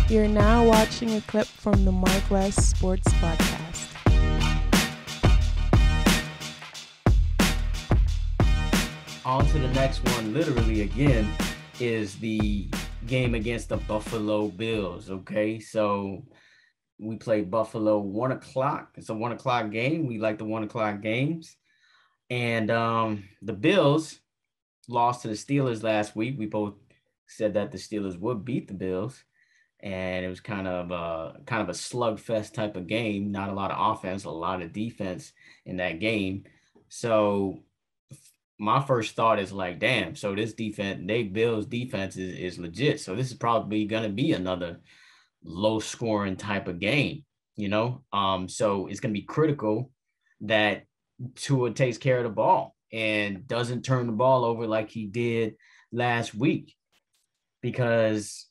You're now watching a clip from the MarcWes Sports Podcast. On to the next one, literally again, is the game against the Buffalo Bills. Okay, so we play Buffalo 1 o'clock. It's a 1 o'clock game. We like the 1 o'clock games. And the Bills lost to the Steelers last week. We both said that the Steelers would beat the Bills. And it was kind of a slugfest type of game. Not a lot of offense, a lot of defense in that game. So my first thought is like, damn, so this Bills defense is legit. So this is probably going to be another low scoring type of game, you know? So it's going to be critical that Tua takes care of the ball and doesn't turn the ball over like he did last week, because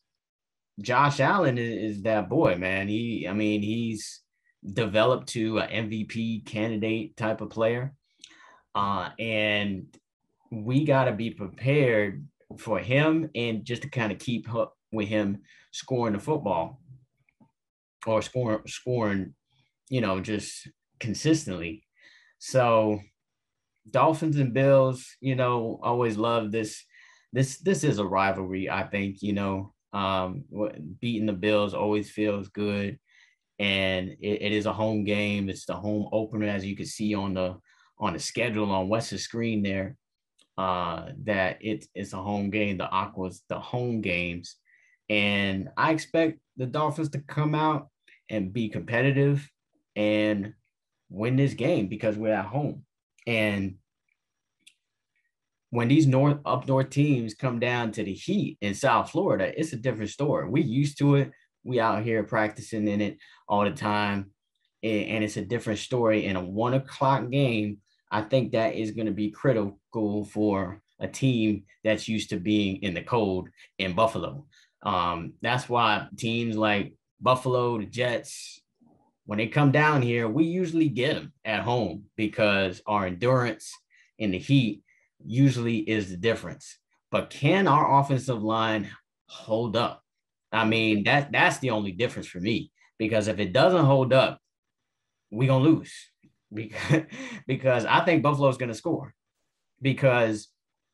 Josh Allen is that boy, man. He's developed to an MVP candidate type of player. And we got to be prepared for him and just to kind of keep up with him scoring the football or scoring, just consistently. So Dolphins and Bills, always love this. This is a rivalry, I think, beating the Bills always feels good. And it is a home game. It's the home opener, as you can see on the schedule on Wes's screen there, that it's a home game. The Aqua's the home games. And I expect the Dolphins to come out and be competitive and win this game because we're at home. And when these up north teams come down to the heat in South Florida, it's a different story. We used to it. We out here practicing in it all the time. And it's a different story. In a 1 o'clock game, I think that is going to be critical for a team that's used to being in the cold in Buffalo. That's why teams like Buffalo, the Jets, when they come down here, we usually get them at home because our endurance in the heat usually is the difference. But can our offensive line hold up? I mean, that's the only difference for me, because if it doesn't hold up, we're going to lose. Because I think Buffalo's going to score. Because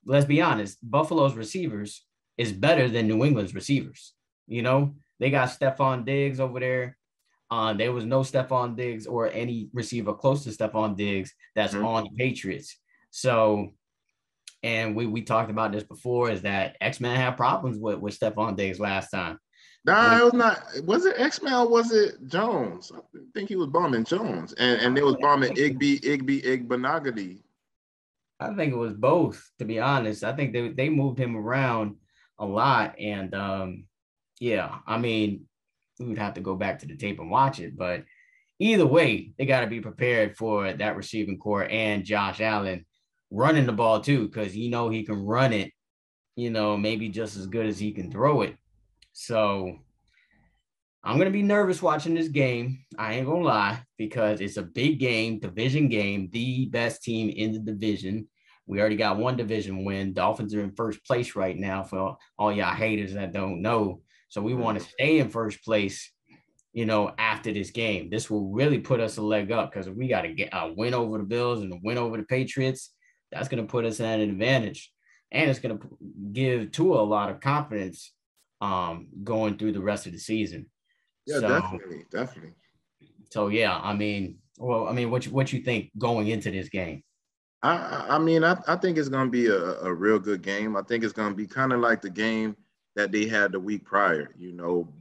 let's be honest, Buffalo's receivers is better than New England's receivers. They got Stephon Diggs over there. There was no Stephon Diggs or any receiver close to Stephon Diggs that's on the Patriots. So, and we talked about this before, is that X-Men had problems with Stephon Diggs last time. Nah, it was not. Was it X-Men or was it Jones? I think he was bombing Jones. And they was bombing Igbenogany. I think it was both, to be honest. I think they moved him around a lot. And, we would have to go back to the tape and watch it. But either way, they got to be prepared for that receiving core and Josh Allen running the ball too, because he can run it, maybe just as good as he can throw it. So I'm going to be nervous watching this game. I ain't going to lie, because it's a big game, division game, the best team in the division. We already got one division win. Dolphins are in first place right now, for all y'all haters that don't know. So we want to stay in first place, after this game. This will really put us a leg up, because if we got to get a win over the Bills and a win over the Patriots, that's going to put us at an advantage. And it's going to give Tua a lot of confidence going through the rest of the season. Yeah, so, definitely. So, yeah, what you think going into this game? I think it's going to be a real good game. I think it's going to be kind of like the game that they had the week prior,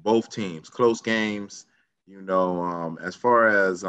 both teams, close games, as far as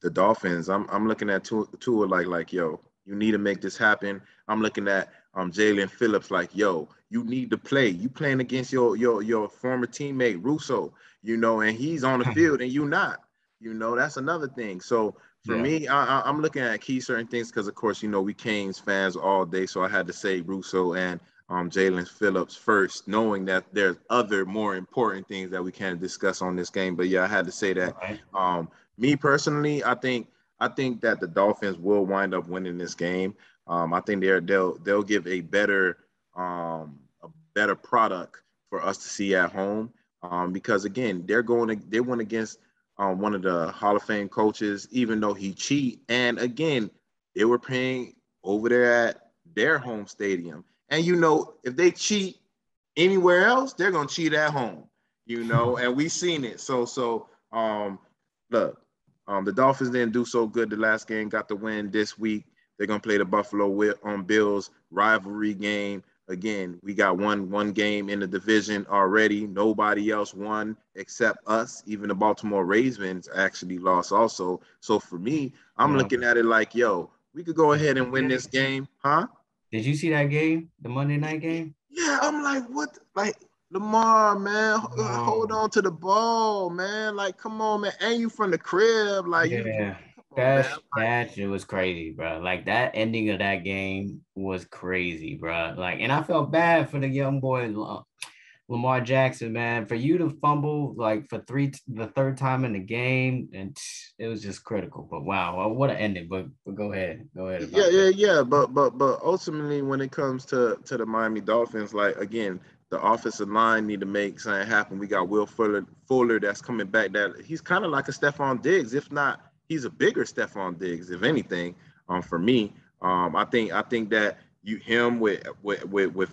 the Dolphins, I'm looking at Tua like, yo, you need to make this happen. I'm looking at Jalen Phillips like, yo, you need to play. You playing against your former teammate Russo, and he's on the field and you not. That's another thing. So for me, I'm looking at key certain things because, of course, we Canes fans all day. So I had to say Russo and Jalen Phillips first, knowing that there's other more important things that we can discuss on this game. But, yeah, I had to say that. Right. Me personally, I think that the Dolphins will wind up winning this game. I think they'll give a better product for us to see at home. Because again, they went against one of the Hall of Fame coaches, even though he cheat. And again, they were playing over there at their home stadium. And if they cheat anywhere else, they're gonna cheat at home. And we seen it. Look, the Dolphins didn't do so good the last game, got the win this week. They're gonna play the Buffalo Bills rivalry game. Again, we got one game in the division already. Nobody else won except us. Even the Baltimore Ravens actually lost also. So for me, I'm looking at it like, yo, we could go ahead and win this game, huh? Did you see that game, the Monday night game? Yeah, I'm like, what? Like, Lamar, man, hold on to the ball, man. Like, come on, man. And you from the crib. Like, That shit was crazy, bro. Like, that ending of that game was crazy, bro. Like, and I felt bad for the young boy, Lamar Jackson, man, for you to fumble like for the third time in the game, and it was just critical. But wow, what an ending. But go ahead. Yeah. But ultimately, when it comes to the Miami Dolphins, like, again, the offensive line need to make something happen. We got Will Fuller that's coming back. That he's kind of like a Stephon Diggs, if not, he's a bigger Stephon Diggs, if anything. For me, I think that him with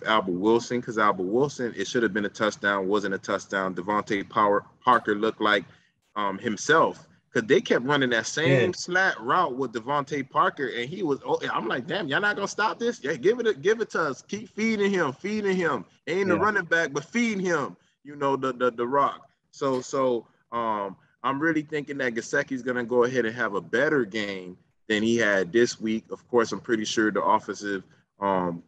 Albert Wilson, because Albert Wilson, it should have been a touchdown, wasn't a touchdown. Devontae Parker looked like himself, because they kept running that same slant route with Devontae Parker, and he was. I'm like, damn, y'all not gonna stop this? Yeah, give it to us. Keep feeding him. Ain't the running back, but feed him. The rock. So I'm really thinking that Gesicki's gonna go ahead and have a better game than he had this week. Of course, I'm pretty sure the offensive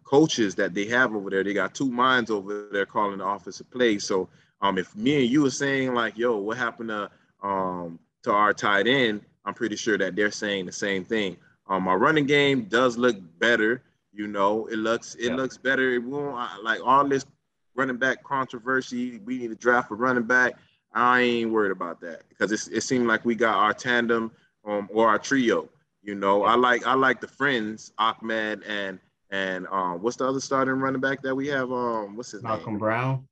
coaches that they have over there, they got two minds over there calling the offensive plays. So if me and you were saying like, yo, what happened to our tight end, I'm pretty sure that they're saying the same thing. Our running game does look better. It looks better. It won't, like all this running back controversy. We need to draft a running back. I ain't worried about that, because it seemed like we got our tandem or our trio. I like the friends, Ahmed and what's the other starting running back that we have? What's his name? Malcolm Brown.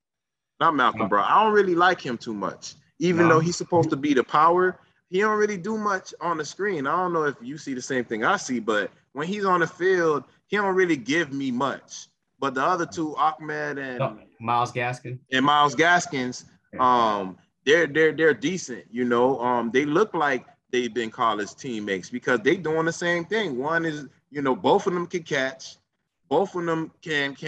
Not Malcolm Brown. I don't really like him too much. Even though he's supposed to be the power, he don't really do much on the screen. I don't know if you see the same thing I see, but when he's on the field, he don't really give me much. But the other two, Ahmed and Myles Gaskins, they're decent. They look like they've been college teammates, because they doing the same thing. One is, both of them can catch, both of them can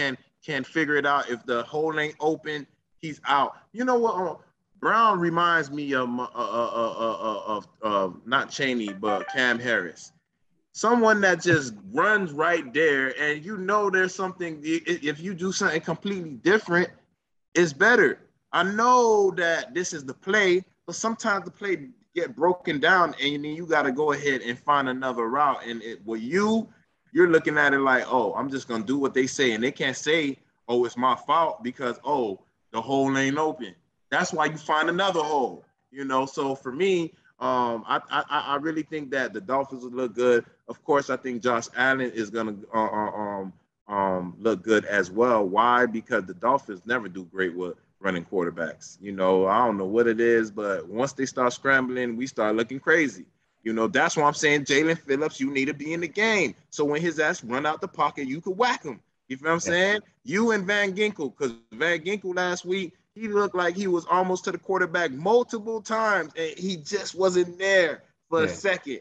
figure it out. If the hole ain't open, he's out. You know what? Brown reminds me of not Chaney, but Cam Harris. Someone that just runs right there, and there's something. If you do something completely different, it's better. I know that this is the play, but sometimes the play get broken down, and then you got to go ahead and find another route. And you're looking at it like, oh, I'm just gonna do what they say, and they can't say, oh, it's my fault because the hole ain't open. That's why you find another hole. So for me, I really think that the Dolphins will look good. Of course, I think Josh Allen is gonna look good as well. Why? Because the Dolphins never do great with running quarterbacks. I don't know what it is, but once they start scrambling, we start looking crazy. That's why I'm saying Jalen Phillips, you need to be in the game. So when his ass run out the pocket, you could whack him. You feel what I'm saying? You and Van Ginkel, because Van Ginkel last week, he looked like he was almost to the quarterback multiple times, and he just wasn't there for a second.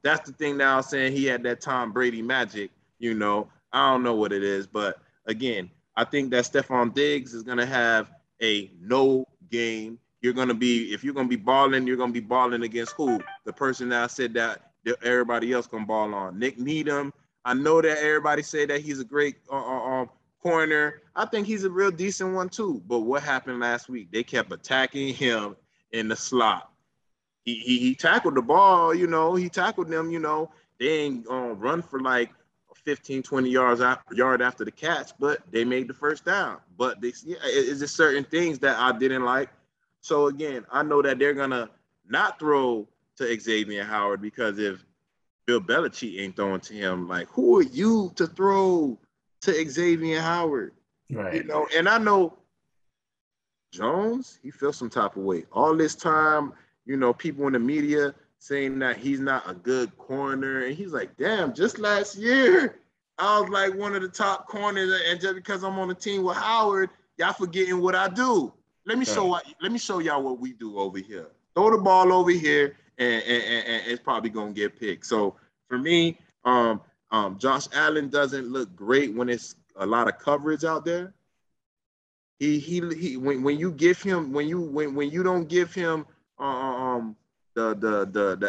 That's the thing now, saying he had that Tom Brady magic. I don't know what it is, but again, I think that Stephon Diggs is going to have a no game. If you're going to be balling, you're going to be balling against who? The person that I said that everybody else going to ball on. Nick Needham. I know that everybody say that he's a great corner. I think he's a real decent one too. But what happened last week? They kept attacking him in the slot. He tackled the ball, he tackled them, they ain't gonna run for like 15, 20 yards after the catch, but they made the first down. But it's just certain things that I didn't like. So again, I know that they're gonna not throw to Xavier Howard, because if Bill Belichick ain't throwing to him, like, who are you to throw to Xavier Howard? Right. And I know Jones, he feels some type of way. All this time, people in the media saying that he's not a good corner. And he's like, damn, just last year, I was like one of the top corners. And just because I'm on the team with Howard, y'all forgetting what I do. Let me show y'all what we do over here. Throw the ball over here, and it's probably gonna get picked. So for me, Josh Allen doesn't look great when it's a lot of coverage out there. When you give him when you don't give him the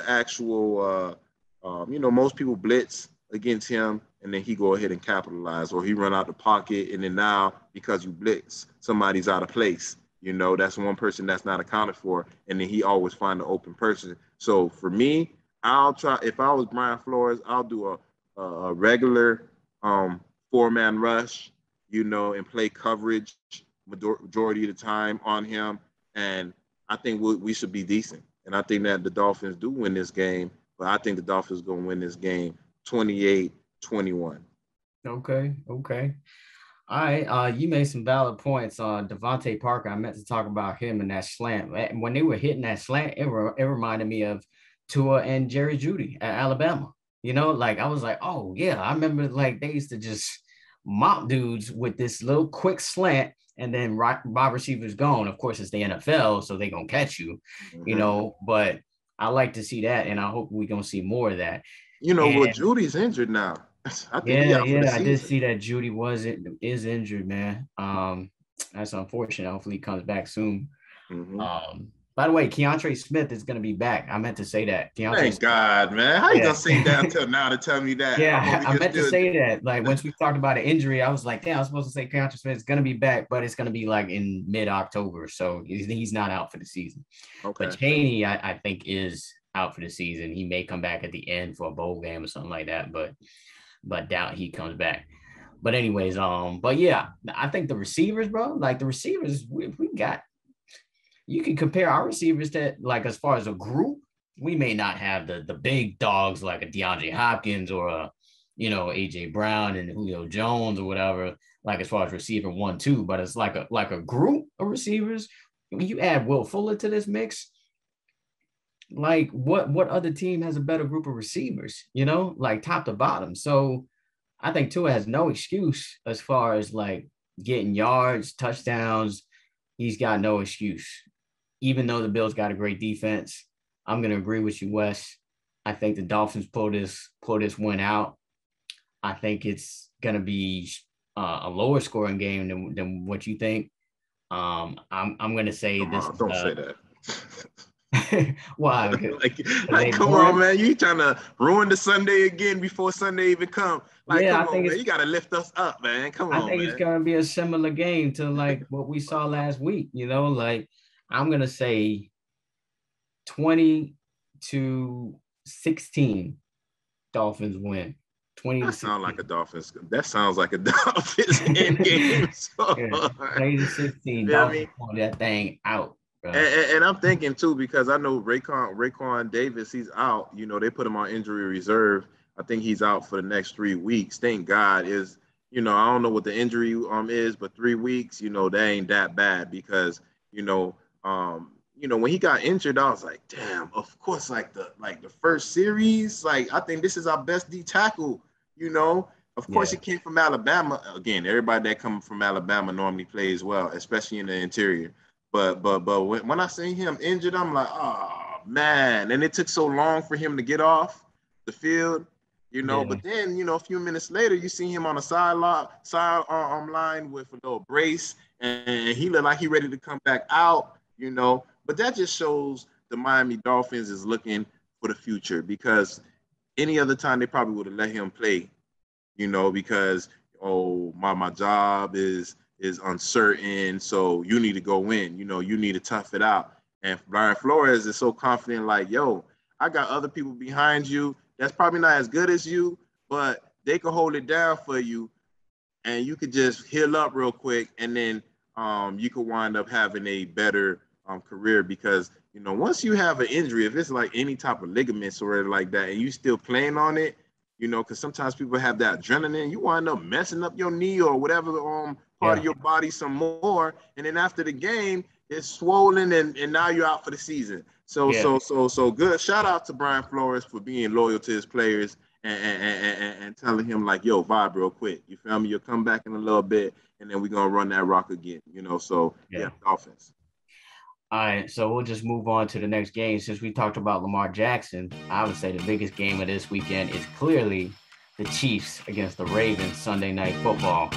actual most people blitz against him and then he go ahead and capitalize, or he run out the pocket and then now because you blitz somebody's out of place. That's one person that's not accounted for, and then he always find an open person. So for me, I'll try. If I was Brian Flores, I'll do a regular 4-man rush, and play coverage majority of the time on him. And I think we should be decent. And I think that the Dolphins do win this game, but I think the Dolphins are going to win this game 28-21. Okay. All right, you made some valid points on Devontae Parker. I meant to talk about him and that slant. When they were hitting that slant, it reminded me of Tua and Jerry Jeudy at Alabama. I was like, oh, yeah, I remember they used to just mop dudes with this little quick slant, and then wide receivers gone. Of course, it's the NFL, so they're going to catch you, but I like to see that, and I hope we're going to see more of that. Judy's injured now. I think I did see that Jeudy is injured, man. That's unfortunate. Hopefully he comes back soon. Mm-hmm. By the way, Keontre Smith is going to be back. I meant to say that. Thank God, man. How you going to say that until now to tell me that? Yeah, I meant to say that. Once we talked about an injury, I was like, damn, I was supposed to say Keontre Smith is going to be back, but it's going to be in mid-October. So he's not out for the season. Okay. But Chaney, I think, is out for the season. He may come back at the end for a bowl game or something like that, but doubt he comes back. But anyways, but yeah, I think the receivers, bro, the receivers we got. You can compare our receivers to, as far as a group, we may not have the big dogs like a DeAndre Hopkins or a, AJ Brown and Julio Jones or whatever, as far as receiver 1, 2, but it's like a group of receivers. When you add Will Fuller to this mix, what other team has a better group of receivers, top to bottom? So I think Tua has no excuse as far as getting yards, touchdowns. He's got no excuse. Even though the Bills got a great defense, I'm going to agree with you, Wes. I think the Dolphins pull this win out. I think it's going to be a lower scoring game than what you think. I'm going to say this. Don't say that. Why? Come on, man. You trying to ruin the Sunday again before Sunday even come. Yeah, come on, man. You got to lift us up, man. Come on, I think it's going to be a similar game to what we saw last week. I'm going to say 20-16 Dolphins win. 20 that sounds like a Dolphins. That sounds like a Dolphins end game. So, 20-16 Dolphins pull that thing out. And I'm thinking too, because I know Raekwon Davis, he's out. They put him on injury reserve. I think he's out for the next 3 weeks. Thank God. I don't know what the injury is, but 3 weeks, that ain't that bad because when he got injured, I was like, damn, of course, the first series, I think this is our best D tackle, Of course, he came from Alabama. Again, everybody that comes from Alabama normally plays well, especially in the interior. But when I see him injured, I'm like, oh man, and it took so long for him to get off the field, But then, a few minutes later, you see him on the sideline with a little brace, and he looked like he ready to come back out, But that just shows the Miami Dolphins is looking for the future, because any other time they probably would have let him play, because my job is uncertain, so you need to go in, you need to tough it out. And Brian Flores is so confident, I got other people behind you that's probably not as good as you, but they can hold it down for you, and you could just heal up real quick, and then you could wind up having a better career, because once you have an injury, if it's any type of ligaments or like that, and you still playing on it, because sometimes people have that adrenaline, you wind up messing up your knee or whatever part of your body some more. And then after the game, it's swollen and now you're out for the season. So good. Shout out to Brian Flores for being loyal to his players and telling him like, yo, vibe real quick. You feel me? You'll come back in a little bit and then we're going to run that rock again, you know? So Dolphins. All right, so we'll just move on to the next game. Since we talked about Lamar Jackson, I would say the biggest game of this weekend is clearly the Chiefs against the Ravens Sunday Night Football.